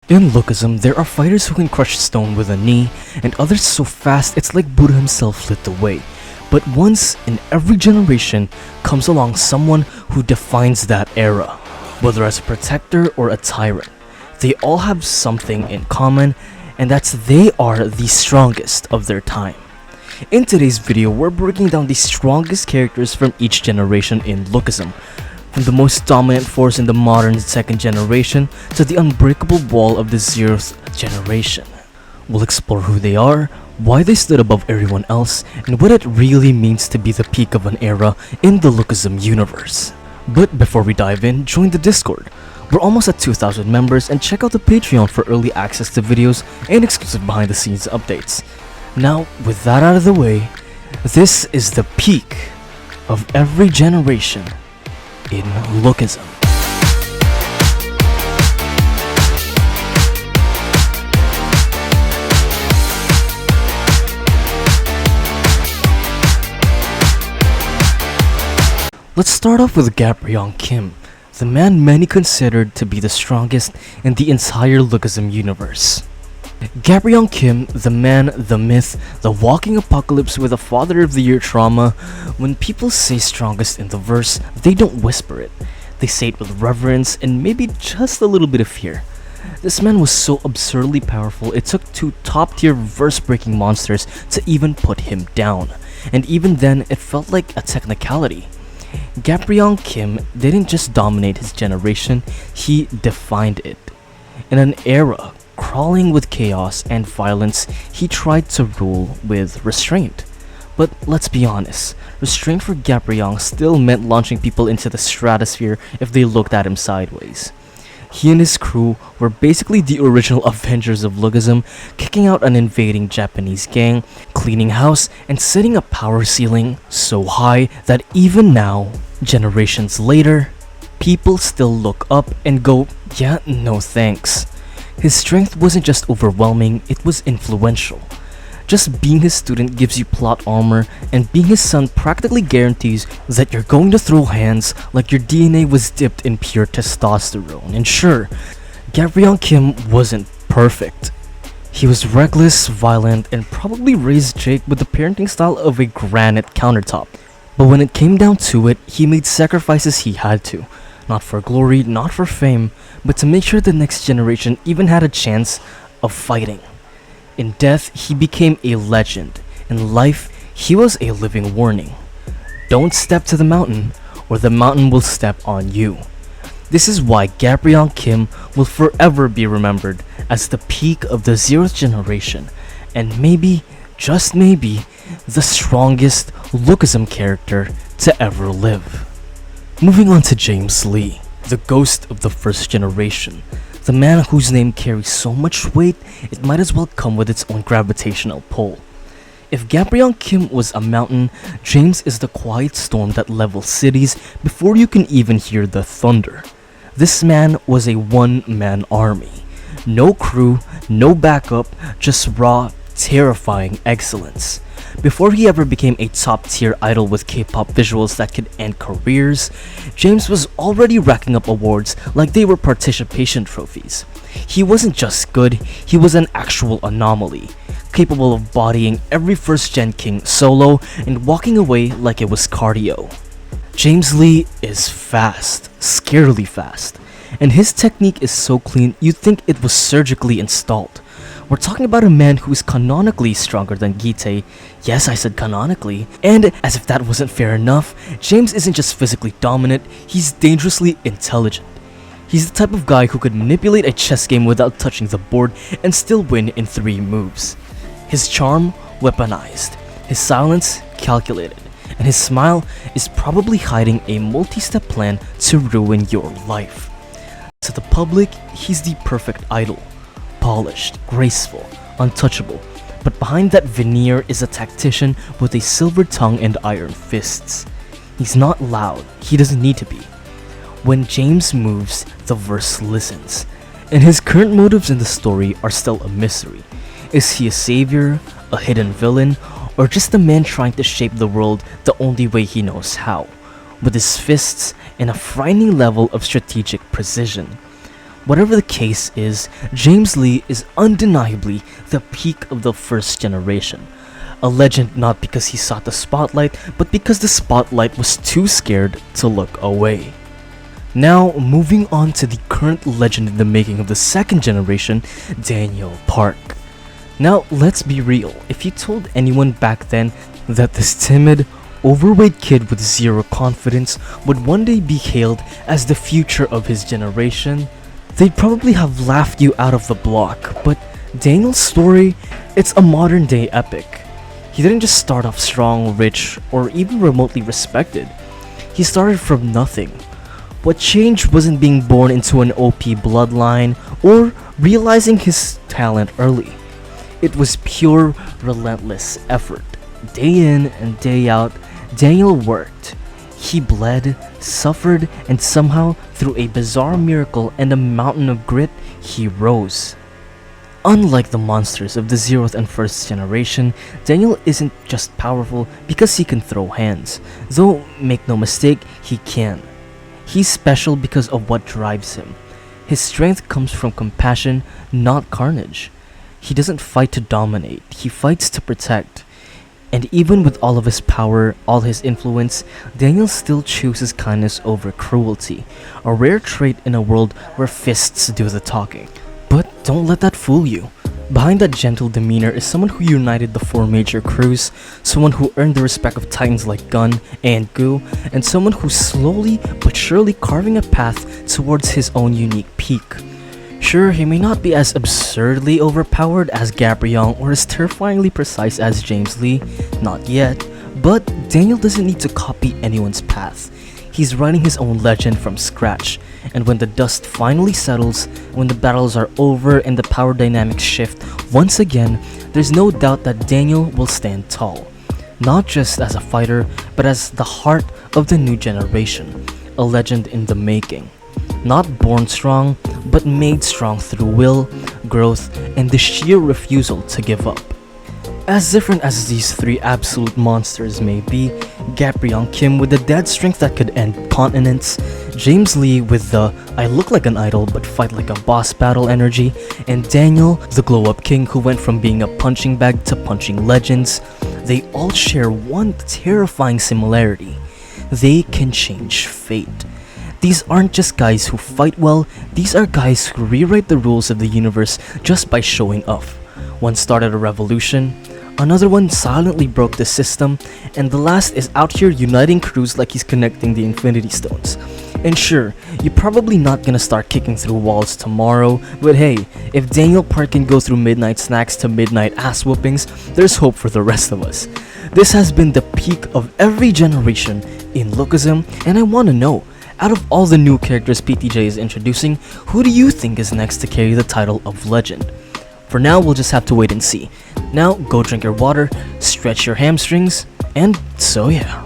In Lookism, there are fighters who can crush stone with a knee, and others so fast it's like Buddha himself lit the way. But once in every generation comes along someone who defines that era. Whether as a protector or a tyrant, they all have something in common, and that's they are the strongest of their time. In today's video, we're breaking down the strongest characters from each generation in Lookism. From the most dominant force in the modern second generation to the unbreakable wall of the 0th generation. We'll explore who they are, why they stood above everyone else, and what it really means to be the peak of an era in the Lookism universe. But before we dive in, join the Discord. We're almost at 2,000 members, and check out the Patreon for early access to videos and exclusive behind the scenes updates. Now, with that out of the way, this is the peak of every generation in Lookism. Let's start off with Gapryong Kim, the man many considered to be the strongest in the entire Lookism universe. Gapryong Kim, the man, the myth, the walking apocalypse with a Father of the Year trauma. When people say strongest in the verse, they don't whisper it. They say it with reverence and maybe just a little bit of fear. This man was so absurdly powerful, it took two top-tier verse-breaking monsters to even put him down. And even then, it felt like a technicality. Gapryong Kim didn't just dominate his generation, he defined it. In an era crawling with chaos and violence, he tried to rule with restraint. But let's be honest, restraint for Gapryong still meant launching people into the stratosphere if they looked at him sideways. He and his crew were basically the original Avengers of Lookism, kicking out an invading Japanese gang, cleaning house, and setting a power ceiling so high that even now, generations later, people still look up and go, yeah, no thanks. His strength wasn't just overwhelming, it was influential. Just being his student gives you plot armor, and being his son practically guarantees that you're going to throw hands like your DNA was dipped in pure testosterone. And sure, Gapryong Kim wasn't perfect. He was reckless, violent, and probably raised Jake with the parenting style of a granite countertop. But when it came down to it, he made sacrifices he had to. Not for glory, not for fame, but to make sure the next generation even had a chance of fighting. In death, he became a legend. In life, he was a living warning. Don't step to the mountain, or the mountain will step on you. This is why Gapryong Kim will forever be remembered as the peak of the 0th generation, and maybe, just maybe, the strongest Lookism character to ever live. Moving on to James Lee, the ghost of the first generation. The man whose name carries so much weight, it might as well come with its own gravitational pull. If Gapryong Kim was a mountain, James is the quiet storm that levels cities before you can even hear the thunder. This man was a one-man army. No crew, no backup, just raw, terrifying excellence. Before he ever became a top-tier idol with K-pop visuals that could end careers, James was already racking up awards like they were participation trophies. He wasn't just good, he was an actual anomaly, capable of bodying every first-gen king solo and walking away like it was cardio. James Lee is fast, scarily fast, and his technique is so clean you'd think it was surgically installed. We're talking about a man who is canonically stronger than Gite. Yes, I said canonically. And as if that wasn't fair enough, James isn't just physically dominant, he's dangerously intelligent. He's the type of guy who could manipulate a chess game without touching the board and still win in 3 moves. His charm, weaponized. His silence, calculated. And his smile is probably hiding a multi-step plan to ruin your life. To the public, he's the perfect idol. Polished, graceful, untouchable, but behind that veneer is a tactician with a silver tongue and iron fists. He's not loud, he doesn't need to be. When James moves, the verse listens, and his current motives in the story are still a mystery. Is he a savior, a hidden villain, or just a man trying to shape the world the only way he knows how, with his fists and a frightening level of strategic precision? Whatever the case is, James Lee is undeniably the peak of the first generation. A legend not because he sought the spotlight, but because the spotlight was too scared to look away. Now, moving on to the current legend in the making of the second generation, Daniel Park. Now, let's be real, if you told anyone back then that this timid, overweight kid with zero confidence would one day be hailed as the future of his generation, they'd probably have laughed you out of the block. But Daniel's story, it's a modern day epic. He didn't just start off strong, rich, or even remotely respected. He started from nothing. What changed wasn't being born into an OP bloodline or realizing his talent early. It was pure, relentless effort. Day in and day out, Daniel worked. He bled, suffered, and somehow, through a bizarre miracle and a mountain of grit, he rose. Unlike the monsters of the 0th and 1st generation, Daniel isn't just powerful because he can throw hands. Though, make no mistake, he can. He's special because of what drives him. His strength comes from compassion, not carnage. He doesn't fight to dominate, he fights to protect. And even with all of his power, all his influence, Daniel still chooses kindness over cruelty, a rare trait in a world where fists do the talking. But don't let that fool you. Behind that gentle demeanor is someone who united the 4 major crews, someone who earned the respect of titans like Gun and Gu, and someone who's slowly but surely carving a path towards his own unique peak. Sure, he may not be as absurdly overpowered as Gapryong or as terrifyingly precise as James Lee, not yet, but Daniel doesn't need to copy anyone's path. He's writing his own legend from scratch, and when the dust finally settles, when the battles are over and the power dynamics shift once again, there's no doubt that Daniel will stand tall. Not just as a fighter, but as the heart of the new generation, a legend in the making. Not born strong, but made strong through will, growth, and the sheer refusal to give up. As different as these 3 absolute monsters may be, Gapryong Kim with the dead strength that could end continents, James Lee with the I look like an idol but fight like a boss battle energy, and Daniel, the glow-up king who went from being a punching bag to punching legends, they all share one terrifying similarity. They can change fate. These aren't just guys who fight well, these are guys who rewrite the rules of the universe just by showing up. One started a revolution, another one silently broke the system, and the last is out here uniting crews like he's connecting the Infinity Stones. And sure, you're probably not gonna start kicking through walls tomorrow, but hey, if Daniel Park can go through midnight snacks to midnight ass whoopings, there's hope for the rest of us. This has been the peak of every generation in Lookism, and I wanna know, out of all the new characters PTJ is introducing, who do you think is next to carry the title of Legend? For now, we'll just have to wait and see. Now, go drink your water, stretch your hamstrings, and so yeah.